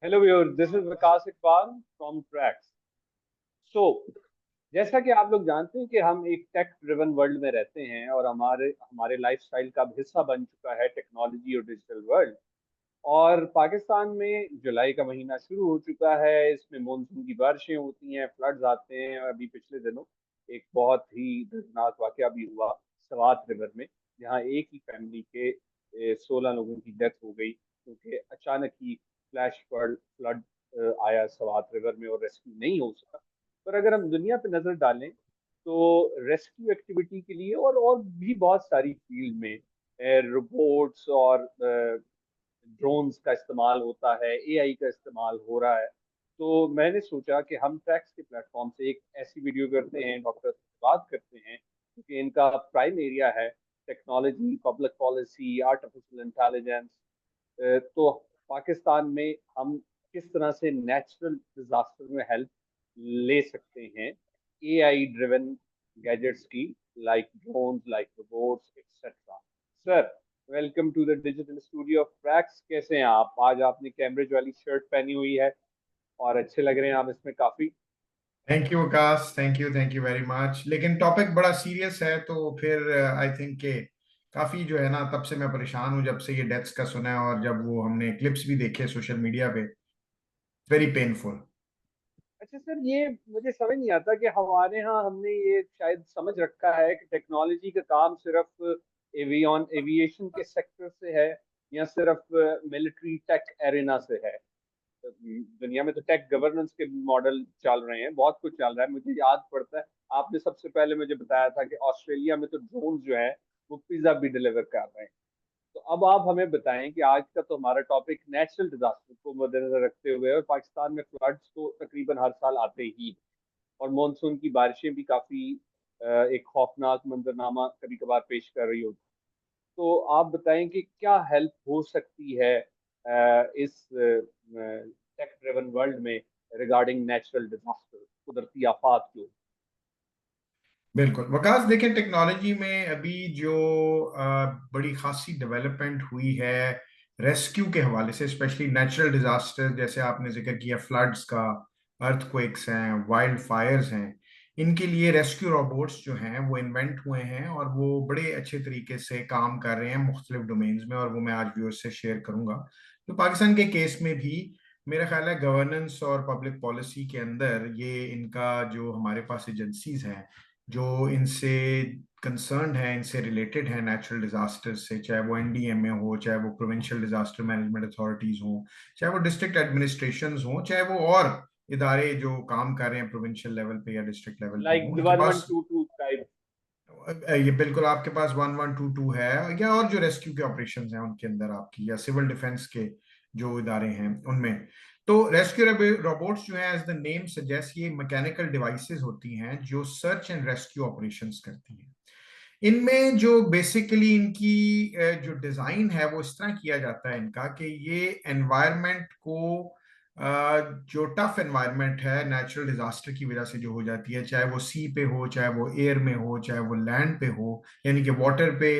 Hello viewers, this is Vikas Iqbal from tracks. So जैसा कि आप लोग जानते हैं कि हम एक टेक ड्रिवन वर्ल्ड में रहते हैं और हमारे हमारे लाइफस्टाइल का अब हिस्सा बन चुका है टेक्नोलॉजी और डिजिटल वर्ल्ड। और पाकिस्तान में जुलाई का महीना शुरू हो चुका है। इसमें मानसून की बारिशें होती हैं, फ्लड्स आते हैं। और अभी पिछले दिनों एक बहुत ही दर्दनाक वाकया भी हुआ सवात रिवर में, जहां एक ही फैमिली के 16 लोगों की डेथ हो गई क्योंकि अचानक ही फ्लैश फ्लड आया सवात रिवर में और रेस्क्यू नहीं हो सका। पर अगर हम दुनिया पे नजर डालें तो रेस्क्यू एक्टिविटी के लिए और भी बहुत सारी फील्ड में रोबोट्स और ड्रोन्स का इस्तेमाल होता है, एआई का इस्तेमाल हो रहा है। तो मैंने सोचा कि हम ट्रैक्स के प्लेटफॉर्म से एक ऐसी वीडियो करते हैं, डॉक्टर से बात करते हैं क्योंकि इनका प्राइम एरिया है technology, public policy, artificial intelligence. तो पाकिस्तान में हम किस तरह से नेचुरल डिजास्टर में हेल्प ले सकते हैं एआई ड्रिवन गैजेट्स की, like drones, like robots etcetera. Sir, welcome to the digital studio of tracks. कैसे हैं आप? आज आपने कैम्ब्रिज वाली शर्ट पहनी हुई है और अच्छे लग रहे हैं आप इसमें काफी। Thank you Vikas, thank you very much. लेकिन टॉपिक बड़ा सीरियस है, तो फिर आई थिंक के काफी जो है ना, तब से मैं परेशान हूँ जब से ये डेथ्स का सुना है, और जब वो हमने क्लिप्स भी देखे सोशल मीडिया पे, वेरी पेनफुल। अच्छा सर, ये मुझे समझ नहीं आता कि हमारे यहाँ हमने ये शायद समझ रखा है कि टेक्नोलॉजी का काम सिर्फ एविएशन के सेक्टर से है या सिर्फ मिलिट्री टेक एरिना से है। दुनिया में तो टेक गवर्नेंस के मॉडल चल रहे हैं, बहुत कुछ चल रहा है। मुझे याद पड़ता है आपने सबसे पहले मुझे बताया था कि ऑस्ट्रेलिया में तो ड्रोन जो है वो पिज्जा भी डिलीवर कर रहे हैं। तो अब आप हमें बताएं कि आज का तो हमारा टॉपिक नेचुरल डिजास्टर को मद्देनजर रखते हुए, और पाकिस्तान में फ्लड्स तो तकरीबन हर साल आते ही हैं, और मानसून की बारिशें भी काफी एक खौफनाक मंजरनामा कभी कभार पेश कर रही होती। तो आप बताएं कि क्या हेल्प हो सकती है इस टेक ड्रिवन वर्ल्ड में रिगार्डिंग नेचुरल डिजास्टर, कुदरती आफात जो। बिल्कुल विकास, देखें टेक्नोलॉजी में अभी जो बड़ी खासी डेवलपमेंट हुई है रेस्क्यू के हवाले से, स्पेशली नेचुरल डिजास्टर जैसे आपने जिक्र किया, फ्लड्स का, अर्थक्वेक्स हैं, वाइल्ड फायर्स हैं, इनके लिए रेस्क्यू रोबोट्स जो हैं वो इन्वेंट हुए हैं, और वो बड़े अच्छे तरीके से काम कर रहे हैं मुख्तलिफ डोमेन्स में, और वो मैं आज व्यूअर्स से शेयर करूंगा। तो पाकिस्तान के केस में भी मेरा ख्याल है गवर्नेंस और पब्लिक पॉलिसी के अंदर ये इनका जो हमारे पास एजेंसीज हैं जो इनसे कंसर्न्ड है, इनसे रिलेटेड है नेचुरल डिजास्टर से, चाहे वो एनडीएमए हो, चाहे वो प्रोविंशियल डिजास्टर मैनेजमेंट अथॉरिटीज हो, चाहे वो डिस्ट्रिक्ट एडमिनिस्ट्रेशंस हो, चाहे वो और इदारे जो काम कर रहे हैं प्रोविंशियल लेवल पे या डिस्ट्रिक्ट लेवल पे लाइक हो, उनके one one pass two two type. ये बिल्कुल आपके पास 1122 है, या और जो रेस्क्यू के ऑपरेशंस हैं उनके अंदर आपकी, या सिविल डिफेंस के जो इदारे हैं उनमें। तो रेस्क्यू रोबोट्स जो है, एज द नेम सजेस्ट, ये मैकेनिकल डिवाइसेस होती हैं जो सर्च एंड रेस्क्यू ऑपरेशंस करती हैं। इनमें जो बेसिकली इनकी जो डिजाइन है वो इस तरह किया जाता है इनका, कि ये एनवायरनमेंट को जो टफ एनवायरनमेंट है नेचुरल डिजास्टर की वजह से जो हो जाती है, चाहे वो सी पे हो, चाहे वो एयर में हो, चाहे वो लैंड पे हो, यानी कि वाटर पे,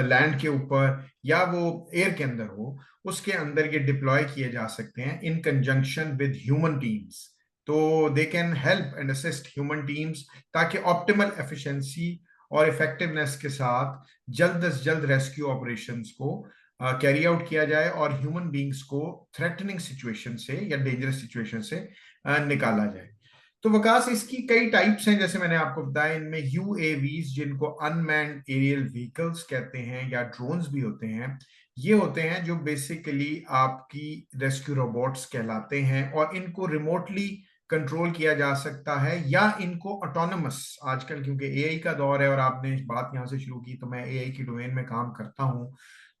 लैंड के ऊपर, या वो एयर के अंदर हो, उसके अंदर ये डिप्लॉय किए जा सकते हैं in conjunction with human teams. तो they can help and assist human teams, ताकि ऑप्टिमल एफिशिएंसी और इफेक्टिवनेस के साथ जल्द से जल्द रेस्क्यू ऑपरेशंस को कैरी आउट किया जाए, और ह्यूमन बींग्स को थ्रेटनिंग सिचुएशन से या डेंजरस सिचुएशन से निकाला जाए। तो विकास, इसकी कई टाइप्स हैं, जैसे मैंने आपको बताया। इनमें यूएवीज, जिनको अनमैन्ड एरियल व्हीकल्स कहते हैं, या ड्रोन्स भी होते हैं, ये होते हैं जो बेसिकली आपकी रेस्क्यू रोबोट्स कहलाते हैं, और इनको रिमोटली कंट्रोल किया जा सकता है, या इनको ऑटोनमस, आजकल क्योंकि एआई का दौर है और आपने बात यहाँ से शुरू की, तो मैं एआई की डोमेन में काम करता हूँ,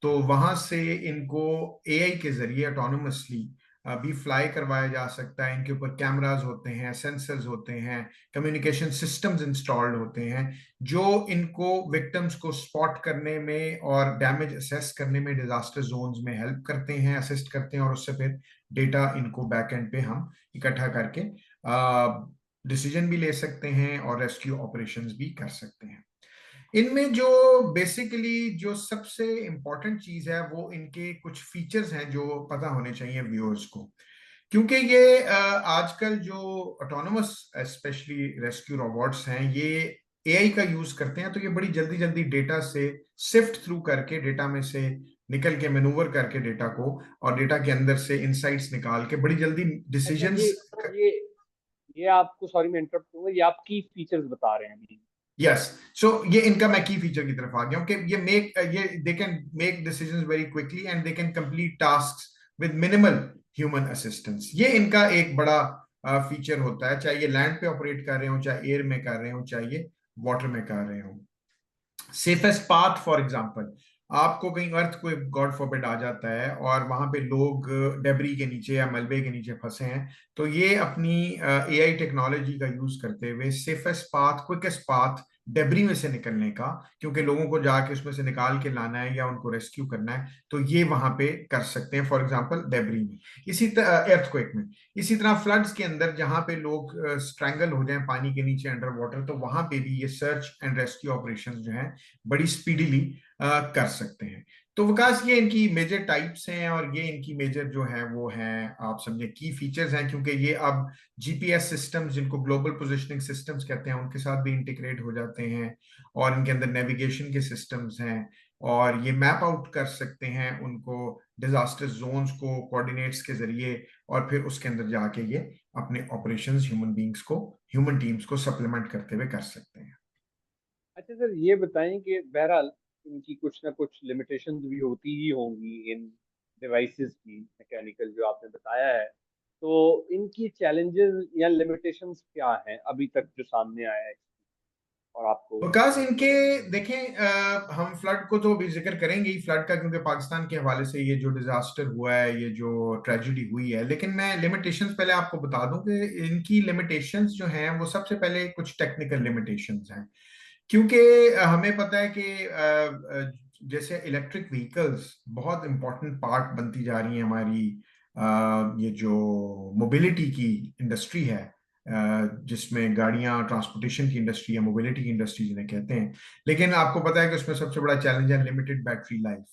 तो वहां से इनको एआई के जरिए ऑटोनमसली भी फ्लाई करवाया जा सकता है। इनके ऊपर कैमरास होते हैं, सेंसर्स होते हैं, कम्युनिकेशन सिस्टम्स इंस्टॉल्ड होते हैं, जो इनको विक्टिम्स को स्पॉट करने में और डैमेज असेस करने में डिजास्टर जोन्स में हेल्प करते हैं, असिस्ट करते हैं, और उससे फिर डेटा इनको बैक एंड पे हम इकट्ठा करके डिसीजन भी ले सकते हैं और रेस्क्यू ऑपरेशंस भी कर सकते हैं। इनमें जो बेसिकली जो सबसे इंपॉर्टेंट चीज है, वो इनके कुछ फीचर्स हैं जो पता होने चाहिए व्यूअर्स को। क्योंकि ये आजकल जो ऑटोनोमस स्पेशली रेस्क्यू रोबोट्स हैं, ये एआई का यूज करते हैं, तो ये बड़ी जल्दी जल्दी डेटा से सिफ्ट थ्रू करके, डेटा में से निकल के मैनूवर करके डेटा को, और डेटा के अंदर से इंसाइट्स निकाल के बड़ी जल्दी अच्छा, डिसीजंस। ये ये आपको, सॉरी मैं इंटरप्ट करूंगा, ये आप की फीचर्स बता रहे हैं अभी? यस, सो ये इनका मैं की फीचर की तरफ आ गया हूं कि ये they can make decisions very quickly and they can complete tasks with minimal human assistance. ये इनका एक बड़ा फीचर होता है, चाहे ये लैंड पे ऑपरेट कर रहे हो, चाहे एयर में कर रहे हो, चाहे ये वाटर में कर रहे हो। सेफेस्ट पाथ फॉर एग्जाम्पल, आपको कहीं अर्थ कोई गॉड फॉरबिड आ जाता है और वहां पे लोग डेबरी के नीचे या मलबे के नीचे फंसे हैं, तो ये अपनी एआई टेक्नोलॉजी का यूज करते हुए safest path, quickest path debris में से निकलने का, क्योंकि लोगों को जाके उसमें से निकाल के लाना है या उनको रेस्क्यू करना है, तो ये वहां पे कर सकते हैं, फॉर एग्जांपल डेबरी में। इसी तरह earthquake में, इसी तरह फ्लड्स के अंदर जहां पे लोग स्ट्रैंगल हो जाएं पानी के नीचे अंडर वाटर, तो वहां पे भी ये सर्च एंड रेस्क्यू ऑपरेशंस जो हैं बड़ी स्पीडीली कर सकते हैं। तो विकास, ये इनकी मेजर टाइप्स हैं और ये इनकी मेजर जो है वो हैं, आप समझे की फीचर्स हैं, क्योंकि ये अब जीपीएस सिस्टम्स, जिनको ग्लोबल पोजिशनिंग सिस्टम्स कहते हैं, उनके साथ भी इंटीग्रेट हो जाते हैं, और इनके अंदर नेविगेशन के सिस्टम्स हैं, और ये मैप आउट कर सकते हैं उनको डिजास्टर जोन्स को कोऑर्डिनेट्स के जरिए, और फिर उसके अंदर जाके ये अपने ऑपरेशंस ह्यूमन बींग्स को, ह्यूमन टीम्स को सप्लीमेंट करते हुए कर सकते हैं। अच्छा सर, ये बताएं कि बहरहाल इनकी कुछ ना कुछ लिमिटेशंस भी होती ही होंगी इन डिवाइसेस की, मैकेनिकल जो आपने बताया है। तो इनकी चैलेंजेस या लिमिटेशंस क्या हैं अभी तक जो सामने आया है और आपको विकास, इनके नजर में? देखें, हम फ्लड को तो अभी जिक्र करेंगे ही, फ्लड का, क्योंकि पाकिस्तान के हवाले से ये जो डिजास्टर हुआ है, ये जो ट्रेजिडी हुई है, लेकिन मैं लिमिटेशंस पहले आपको बता दूं कि इनकी लिमिटेशंस जो हैं वो सबसे पहले कुछ टेक्निकल लिमिटेशंस हैं। क्योंकि हमें पता है कि जैसे इलेक्ट्रिक व्हीकल्स बहुत इंपॉर्टेंट पार्ट बनती जा रही है हमारी, ये जो मोबिलिटी की इंडस्ट्री है, जिसमें गाड़ियां, ट्रांसपोर्टेशन की इंडस्ट्री या मोबिलिटी की इंडस्ट्री जिन्हें कहते हैं, लेकिन आपको पता है कि उसमें सबसे बड़ा चैलेंज है लिमिटेड बैटरी लाइफ।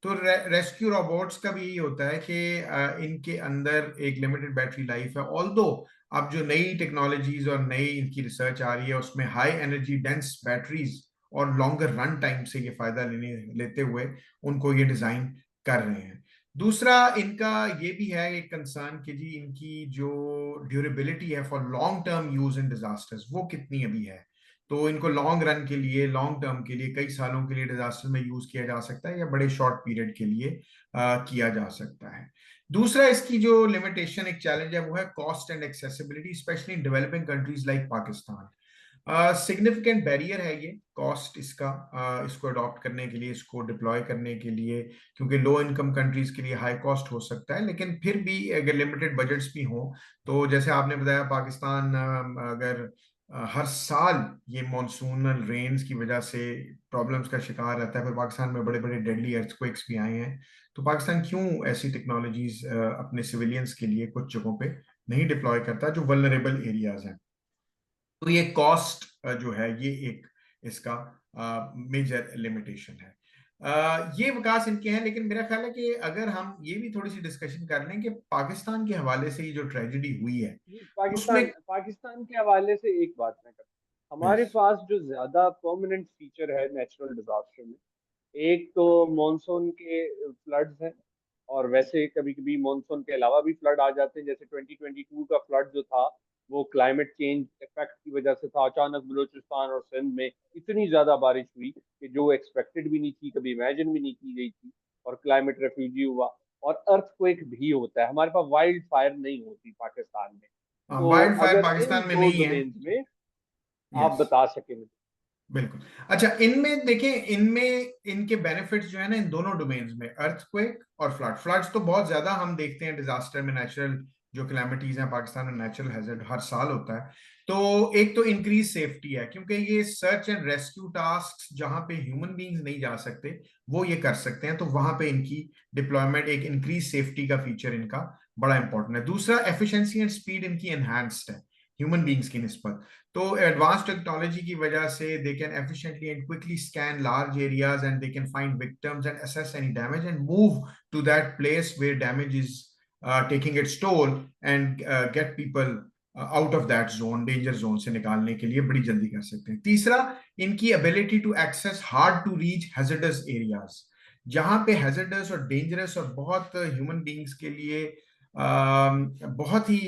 तो रेस्क्यू रोबोट्स का भी यही होता है कि इनके अंदर एक लिमिटेड बैटरी लाइफ है, ऑल्दो अब जो नई टेक्नोलॉजीज और नई इनकी रिसर्च आ रही है, उसमें हाई एनर्जी डेंस बैटरीज और लॉन्गर रन टाइम से ये फायदा लेते हुए उनको ये डिजाइन कर रहे हैं। दूसरा इनका ये भी है एक कंसर्न कि जी इनकी जो ड्यूरेबिलिटी है for long term use in disasters, वो कितनी अभी है। तो इनको लॉन्ग रन के लिए, लॉन्ग टर्म के लिए, कई सालों के लिए डिजास्टर में यूज किया जा सकता है, या बड़े शॉर्ट पीरियड के लिए किया जा सकता है। दूसरा इसकी जो लिमिटेशन, एक चैलेंज है, वो है cost and accessibility, specially in developing countries like Pakistan. Significant barrier है ये कॉस्ट इसका, इसको अडॉप्ट करने के लिए, इसको डिप्लॉय करने के लिए, क्योंकि लो इनकम कंट्रीज के लिए हाई कॉस्ट हो सकता है, लेकिन फिर भी अगर लिमिटेड बजट्स भी हों, तो जैसे आपने बताया पाकिस्तान अगर हर साल ये मॉनसूनल रेन्स की वजह से प्रॉब्लम्स का शिकार रहता है, फिर पाकिस्तान में बड़े बड़े डेडली अर्थक्वेक्स भी आए हैं, तो पाकिस्तान क्यों ऐसी टेक्नोलॉजीज अपने सिविलियंस के लिए कुछ जगहों पे नहीं डिप्लॉय करता जो वल्नरेबल एरियाज हैं। तो ये कॉस्ट जो है, ये एक इसका मेजर लिमिटेशन है। ये विकास इनके हैं, लेकिन मेरा ख्याल है कि अगर हम ये भी थोड़ी सी डिस्कशन कर लें कि पाकिस्तान के हवाले से ये जो ट्रेजिडी हुई है उसमें। पाकिस्तान पाकिस्तान के हवाले से एक बात मैं करता हूँ। हमारे यस। पास जो ज्यादा परमानेंट फीचर है नेचुरल डिजास्टर में, एक तो मॉनसून के फ्लड्स हैं। और वैसे कभी कभी मॉनसून के अलावा भी फ्लड आ जाते हैं, जैसे 2022 का फ्लड जो था वो क्लाइमेट चेंज इफेक्ट की वजह से था। अचानक बलूचिस्तान और सिंध में इतनी ज्यादा बारिश हुई कि जो एक्सपेक्टेड भी नहीं थी, कभी इमेजिन भी नहीं की गई थी, और क्लाइमेट रेफ्यूजी हुआ। और अर्थक्वेक भी होता है, हमारे पास वाइल्ड फायर नहीं होती पाकिस्तान में। तो वाइल्ड फायर अगर इन पाकिस्तान में दो नहीं है। डोमेन्स में आप यस, बता सके मुझे। बिल्कुल। अच्छा, इनमें देखें, इनमें इनके बेनिफिट्स जो है ना इन दोनों डोमेन्स में, अर्थक्वेक और फ्लड्स तो बहुत ज्यादा हम देखते हैं डिजास्टर में, नेचुरल जो क्लैमिटीज हैं पाकिस्तान में, नेचुरल हैजर्ड हर साल होता है। तो एक तो इंक्रीज सेफ्टी है, क्योंकि ये सर्च एंड रेस्क्यू टास्क जहां पे ह्यूमन बींग्स नहीं जा सकते वो ये कर सकते हैं, तो वहां पे इनकी डिप्लॉयमेंट, एक इंक्रीज सेफ्टी का फीचर इनका बड़ा इंपॉर्टेंट है। दूसरा, एफिशिएंसी एंड स्पीड इनकी एनहांस्ड है ह्यूमन बींग्स की निस्बत। तो एडवांस टेक्नोलॉजी की वजह से they can efficiently and quickly scan large areas and they can find victims and assess any damage and move to that place where damage is taking its toll and get people out of that zone, danger zone से निकालने के लिए बड़ी जल्दी कर सकते हैं। तीसरा, इनकी ability to access hard to reach hazardous areas, जहां पे हैजर्डस और डेंजरस और बहुत ह्यूमन बींग्स के लिए बहुत ही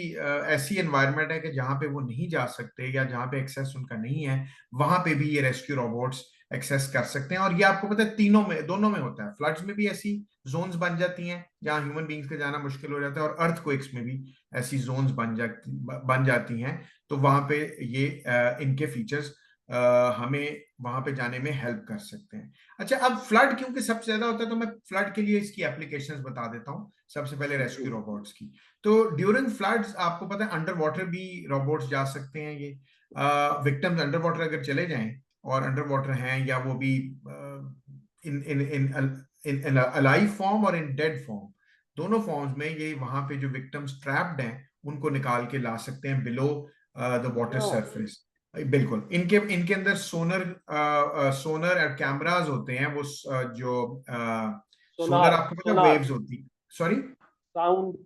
ऐसी एनवायरनमेंट है कि जहां पे वो नहीं जा सकते या जहां पे एक्सेस उनका नहीं है, वहां पे भी ये रेस्क्यू रोबोट्स एक्सेस कर सकते हैं। और ये आपको पता है तीनों में, दोनों में होता है। फ्लड्स में भी ऐसी जोन्स बन जाती हैं जहां ह्यूमन बींग्स के जाना मुश्किल हो जाता है, और अर्थक्वेक्स में भी ऐसी जोन्स बन जाती हैं। तो वहां पे ये इनके फीचर्स हमें वहां पे जाने में हेल्प कर सकते हैं। अच्छा, अब फ्लड क्योंकि सबसे ज्यादा होता है, तो मैं फ्लड के लिए इसकी एप्लीकेशंस बता देता हूँ। सबसे पहले रेस्क्यू रोबोट्स की, तो ड्यूरिंग फ्लड्स आपको पता है अंडर वाटर भी रोबोट्स जा सकते हैं। ये विक्टिम्स अंडर वाटर अगर चले जाएं और अंडर वाटर हैं, या वो भी इन इन इन इन अलाइव फॉर्म और इन डेड फॉर्म, दोनों फॉर्म्स में ये वहां पे जो विक्टिम्स ट्रैप्ड हैं उनको निकाल के ला सकते हैं बिलो द वाटर सरफेस। बिल्कुल, इनके इनके अंदर सोनर सोनर और कैमरास होते हैं। वो जो सोनर सोनार, आपको पता है सोनार, वेव्स होती, सॉरी, साउंड,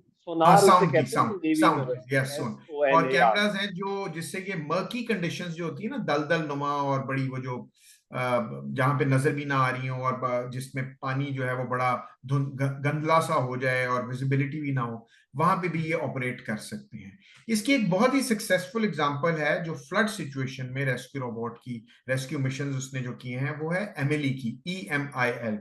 हाँ सोनार उसे साउंड की, कहते हैं नेवी में, sound, yes S sound. O N और ए आर कैमरास हैं जो जिससे ये मर्की कंडीशंस जो होती है ना, दलदल नुमा और बड़ी वो जो जहां पे नजर भी ना आ रही हो और जिसमें पानी जो है वो बड़ा गंदला सा हो जाए और विजिबिलिटी भी ना हो, वहां पे भी ये ऑपरेट कर सकते हैं। इसकी एक बहुत ही सक्सेसफुल एग्जांपल है जो फ्लड सिचुएशन में रेस्क्यू रोबोट की रेस्क्यू मिशन उसने जो किए हैं, वो है एमिली की, EMIL।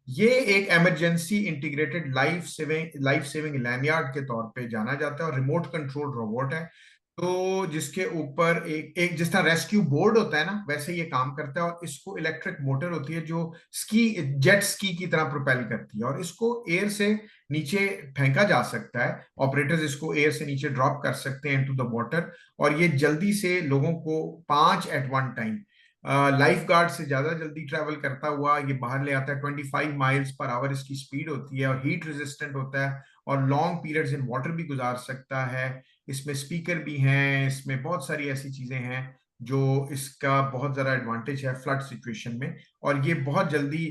ये एक इमरजेंसी इंटीग्रेटेड लाइफ सेविंग लैंडयार्ड के तौर पे जाना जाता है, और रिमोट कंट्रोल रोबोट है। तो जिसके ऊपर एक जिस तरह रेस्क्यू बोर्ड होता है ना, वैसे ये काम करता है। और इसको इलेक्ट्रिक मोटर होती है जो जेट स्की की तरह प्रोपेल करती है, और इसको एयर से नीचे फेंका जा सकता है। ऑपरेटर्स इसको एयर से नीचे ड्रॉप कर सकते हैं इनटू द वाटर, और ये जल्दी से लोगों को 5 at one time, lifeguard से ज्यादा जल्दी ट्रेवल करता हुआ ये बाहर ले आता है। 25 माइल्स पर आवर इसकी स्पीड होती है, और हीट रेजिस्टेंट होता है, और लॉन्ग पीरियड्स इन वाटर भी गुजार सकता है। इसमें स्पीकर भी हैं, इसमें बहुत सारी ऐसी चीजें हैं जो इसका बहुत ज्यादा एडवांटेज है फ्लड सिचुएशन में। और ये बहुत जल्दी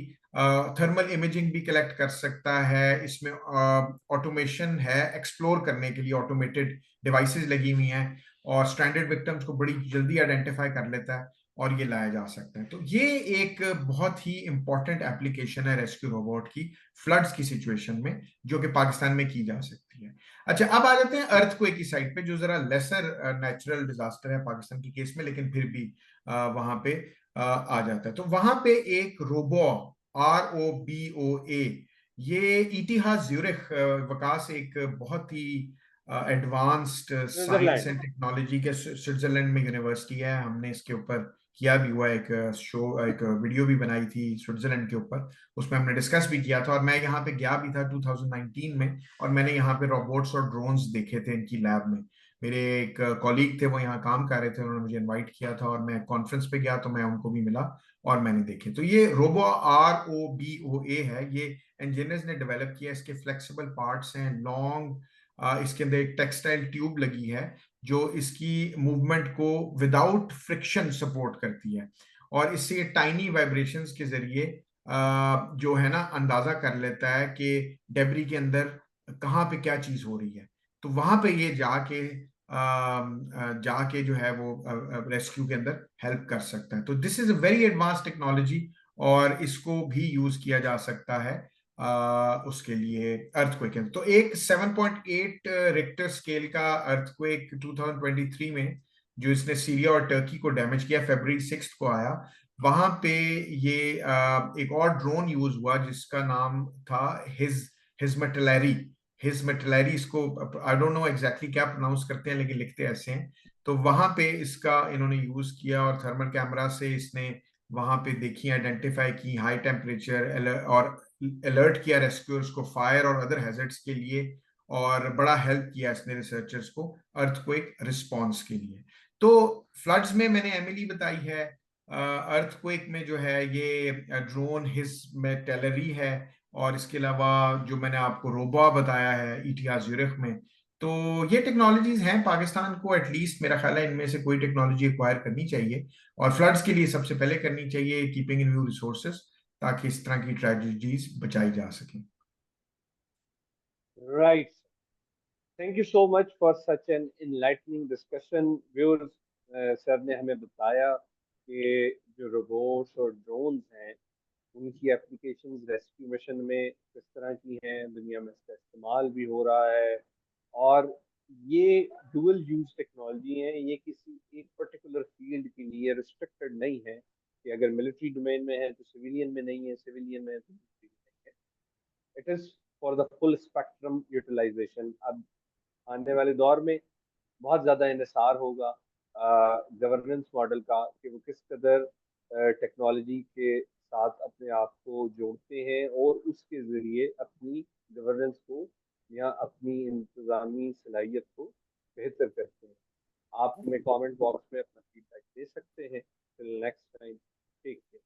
थर्मल इमेजिंग भी कलेक्ट कर सकता है। इसमें ऑटोमेशन है, एक्सप्लोर करने के लिए ऑटोमेटेड डिवाइसेस लगी हुई हैं, और स्ट्रैंडेड विक्टिम्स को बड़ी जल्दी आइडेंटिफाई कर लेता है, और ये लाया जा सकता है। तो ये एक बहुत ही इंपॉर्टेंट एप्लीकेशन है रेस्क्यू रोबोट की फ्लड्स की सिचुएशन में, जो कि पाकिस्तान में की जा सकती है। अच्छा, अब आ जाते हैं अर्थक्वेक की साइड पे, जो जरा लेसर नेचुरल डिजास्टर है पाकिस्तान की केस में, लेकिन फिर भी वहां पे आ जाता है। तो वहां पे एक रोबो, ROBOA, ये इतिहास ज्यूरिख वकास, एक बहुत ही advanced science Switzerland. And technology के स्विट्जरलैंड में यूनिवर्सिटी है। हमने इसके ऊपर किया भी हुआ एक शो, एक वीडियो भी बनाई थी स्विट्जरलैंड के ऊपर, उसमें हमने डिस्कस भी किया था। और मैं यहाँ पे गया भी था 2019 में, और मैंने यहाँ पे रोबोट्स और ड्रोन्स देखे थे इनकी लैब में। मेरे एक कॉलीग थे, वो यहाँ काम कर रहे थे, उन्होंने मुझे इनवाइट किया था, और मैं कॉन्फ्रेंस पे गया तो मैं उनको भी मिला और मैंने देखे। तो ये रोबो ROBOA है, ये इंजीनियर्स ने डेवलप किया। इसके फ्लेक्सिबल पार्ट्स हैं, लॉन्ग, इसके अंदर एक टेक्सटाइल ट्यूब लगी है जो इसकी मूवमेंट को विदाउट फ्रिक्शन सपोर्ट करती है, और इससे ये टाइनी वाइब्रेशंस के जरिए जो है ना अंदाजा कर लेता है कि डेबरी के अंदर कहाँ पे क्या चीज हो रही है। तो वहां पे ये जाके जो है वो रेस्क्यू के अंदर हेल्प कर सकता है। तो this is a very advance technology, और इसको भी यूज किया जा सकता है उसके लिए अर्थक्वेक है। तो एक 7.8 रिक्टर स्केल का अर्थक्वेक 2023 में जो इसने सीरिया और टर्की को डैमेज किया, February 6 को आया। वहां पे ये एक और ड्रोन यूज हुआ जिसका नाम था हिजमेटलरी। हिजमेटलरी, इसको आई डोंट नो एग्जैक्टली क्या प्रोनाउंस करते हैं, लेकिन लिखते ऐसे हैं। तो वहां पे इसका इन्होंने यूज किया, और थर्मल कैमरा से इसने वहां पे देखी, आइडेंटिफाई की हाई टेम्परेचर, और अलर्ट किया रेस्क्यूअर्स को फायर और अदर हैजर्ड्स के लिए, और बड़ा हेल्प किया इसने रिसर्चर्स को अर्थक्वेक रिस्पॉन्स के लिए। तो फ्लड्स में मैंने एमिली बताई है, अर्थक्वेक में जो है ये ड्रोन हिजमेटलरी है, और इसके अलावा जो मैंने आपको रोबो बताया है इतिहास यूरिख में। तो ये टेक्नोलॉजीज हैं, पाकिस्तान को एटलीस्ट मेरा ख्याल है इनमें से कोई टेक्नोलॉजी एक्वायर करनी चाहिए, और फ्लड्स के लिए सबसे पहले करनी चाहिए कीपिंग इन व्यू रिसोर्सेज, ताकि इस तरह की ट्रेजेडीज बचाई जा सके। Right. Thank you so much for such an enlightening discussion viewers. Sir ने हमें बताया कि जो रोबोट्स और ड्रोन्स हैं उनकी एप्लीकेशंस रेस्क्यू मिशन में किस तरह की हैं, दुनिया में इसका इस्तेमाल भी हो रहा है। और ये डुअल यूज टेक्नोलॉजी है, ये किसी एक पर्टिकुलर फील्ड के लिए रिस्ट्रिक्टेड नहीं है कि अगर मिलिट्री डोमेन में है तो सिविलियन में नहीं है, सिविलियन में है तो मिलिट्री में नहीं है। It is for the full spectrum utilization. अब आने वाले दौर में बहुत ज़्यादा इंहिसार होगा गवर्नेंस मॉडल का कि वो किस कदर टेक्नोलॉजी के साथ अपने आप को जोड़ते हैं और उसके ज़रिए अपनी गवर्नेंस को या अपनी इंतज़ामी सलाहियत को बेहतर करते हैं। आप हमें कमेंट बॉक्स में अपना फीडबैक दे सकते हैं। Till next time, take care.